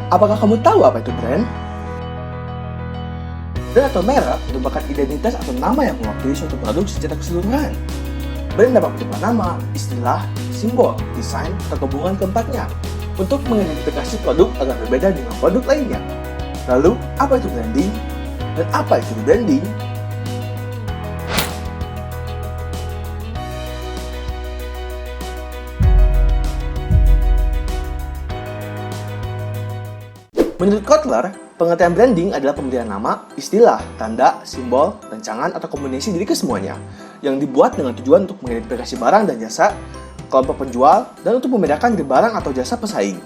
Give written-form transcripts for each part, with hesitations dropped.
Apakah kamu tahu apa itu brand? Brand atau merek merupakan identitas atau nama yang mewakili suatu produk secara keseluruhan. Brand dapat berupa nama, istilah, simbol, desain, atau gabungan keempatnya untuk mengidentifikasi produk agar berbeda dengan produk lainnya. Lalu, apa itu branding? Dan apa itu rebranding? Menurut Kotler, pengertian branding adalah pemberian nama, istilah, tanda, simbol, rancangan, atau kombinasi dari kesemuanya yang dibuat dengan tujuan untuk mengidentifikasi barang dan jasa, kelompok penjual, dan untuk membedakan dari barang atau jasa pesaing.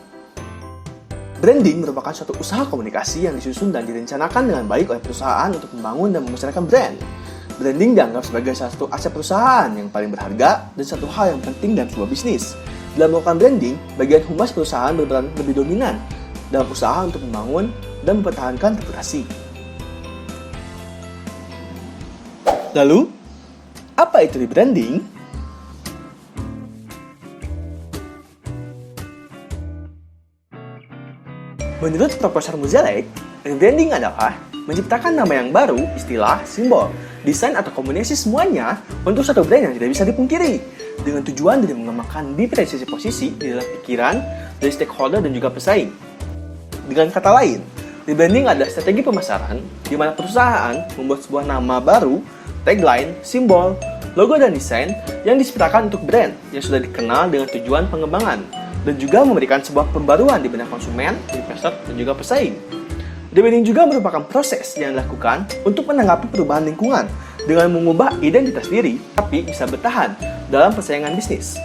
Branding merupakan suatu usaha komunikasi yang disusun dan direncanakan dengan baik oleh perusahaan untuk membangun dan membesarkan brand. Branding dianggap sebagai salah satu aset perusahaan yang paling berharga dan satu hal yang penting dalam sebuah bisnis. Dalam melakukan branding, bagian humas perusahaan berperan lebih dominan dalam usaha untuk membangun dan mempertahankan reputasi. Lalu, apa itu rebranding? Menurut Profesor Muzelek, rebranding adalah menciptakan nama yang baru, istilah, simbol, desain atau kombinasi semuanya untuk satu brand yang tidak bisa dipungkiri, dengan tujuan dari mengembangkan diferensiasi posisi di dalam pikiran dari stakeholder dan juga pesaing. Dengan kata lain, rebranding adalah strategi pemasaran di mana perusahaan membuat sebuah nama baru, tagline, simbol, logo, dan desain yang diciptakan untuk brand yang sudah dikenal dengan tujuan pengembangan dan juga memberikan sebuah pembaruan di benak konsumen, investor, dan juga pesaing. Rebranding juga merupakan proses yang dilakukan untuk menanggapi perubahan lingkungan dengan mengubah identitas diri tapi bisa bertahan dalam persaingan bisnis.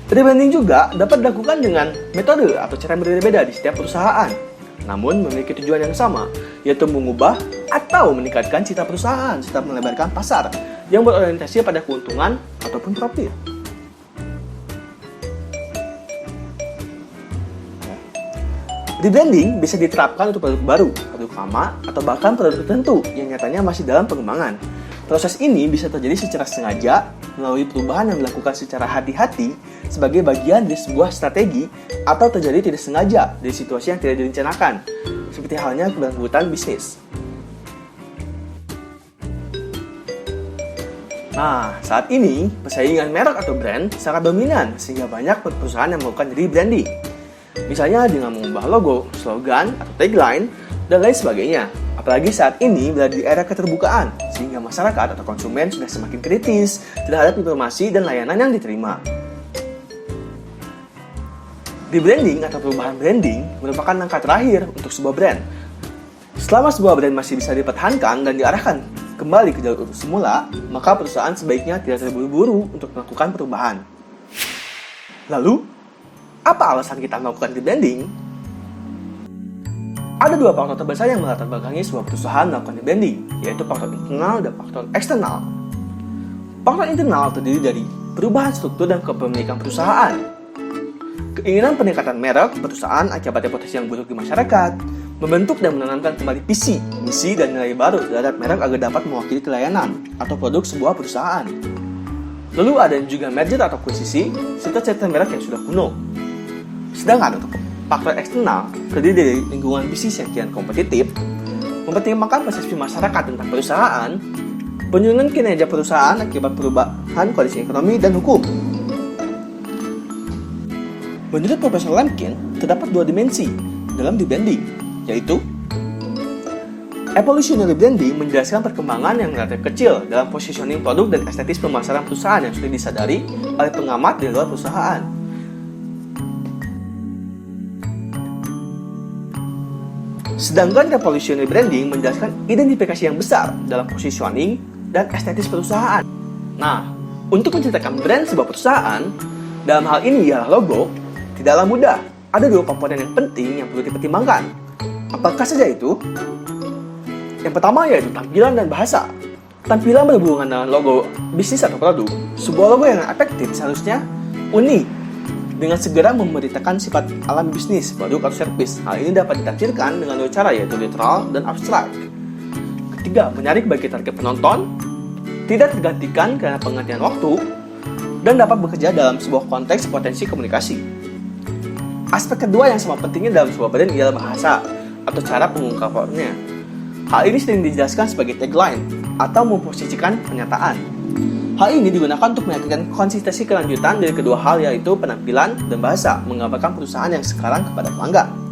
Rebranding juga dapat dilakukan dengan metode atau cara yang berbeda-beda di setiap perusahaan, namun memiliki tujuan yang sama, yaitu mengubah atau meningkatkan citra perusahaan serta melebarkan pasar yang berorientasi pada keuntungan ataupun profit. Rebranding bisa diterapkan untuk produk baru, produk lama, atau bahkan produk tertentu yang nyatanya masih dalam pengembangan. Proses ini bisa terjadi secara sengaja melalui perubahan yang dilakukan secara hati-hati sebagai bagian dari sebuah strategi atau terjadi tidak sengaja dari situasi yang tidak direncanakan, seperti halnya keberlanjutan bisnis. Nah, saat ini persaingan merek atau brand sangat dominan sehingga banyak perusahaan yang melakukan rebranding. Misalnya dengan mengubah logo, slogan, atau tagline, dan lain sebagainya. Apalagi saat ini berada di era keterbukaan, sehingga masyarakat atau konsumen sudah semakin kritis terhadap informasi dan layanan yang diterima. Rebranding atau perubahan branding merupakan langkah terakhir untuk sebuah brand. Selama sebuah brand masih bisa dipertahankan dan diarahkan kembali ke jalur semula, maka perusahaan sebaiknya tidak terburu-buru untuk melakukan perubahan. Lalu, apa alasan kita melakukan rebranding? Ada dua faktor terbesar yang melatar belakangi sebuah perusahaan melakukan rebranding, yaitu faktor internal dan faktor eksternal. Faktor internal terdiri dari perubahan struktur dan kepemilikan perusahaan, keinginan peningkatan merek perusahaan akibat reputasi yang buruk di masyarakat, membentuk dan menanamkan kembali visi, misi, dan nilai baru terhadap merek agar dapat mewakili kelayanan atau produk sebuah perusahaan. Lalu ada juga merger atau akuisisi, serta cerita merek yang sudah kuno. Sedangkan untuk faktor eksternal terdiri dari lingkungan bisnis yang kian kompetitif, mempertimbangkan persepsi masyarakat tentang perusahaan, penurunan kinerja perusahaan akibat perubahan kondisi ekonomi dan hukum. Menurut Profesor Lemkin, terdapat dua dimensi dalam rebranding, yaitu evolutionary branding menjelaskan perkembangan yang relatif kecil dalam positioning produk dan estetis pemasaran perusahaan yang sudah disadari oleh pengamat di luar perusahaan. Sedangkan revolutionary branding menjelaskan identifikasi yang besar dalam positioning dan estetis perusahaan. Nah, untuk menceritakan brand sebuah perusahaan, dalam hal ini ialah logo, tidaklah mudah. Ada dua komponen yang penting yang perlu dipertimbangkan. Apakah saja itu? Yang pertama yaitu tampilan dan bahasa. Tampilan berhubungan dengan logo bisnis atau produk. Sebuah logo yang efektif seharusnya unik, dengan segera memberitakan sifat alam bisnis, produk atau servis. Hal ini dapat ditafsirkan dengan dua cara, yaitu literal dan abstrak. Ketiga, menarik bagi target penonton, tidak tergantikan karena pengertian waktu, dan dapat bekerja dalam sebuah konteks potensi komunikasi. Aspek kedua yang sama pentingnya dalam sebuah brand ialah bahasa atau cara pengungkapannya. Hal ini sering dijelaskan sebagai tagline atau memposisikan pernyataan. Hal ini digunakan untuk meyakinkan konsistensi kelanjutan dari kedua hal, yaitu penampilan dan bahasa, menggambarkan perusahaan yang sekarang kepada pelanggan.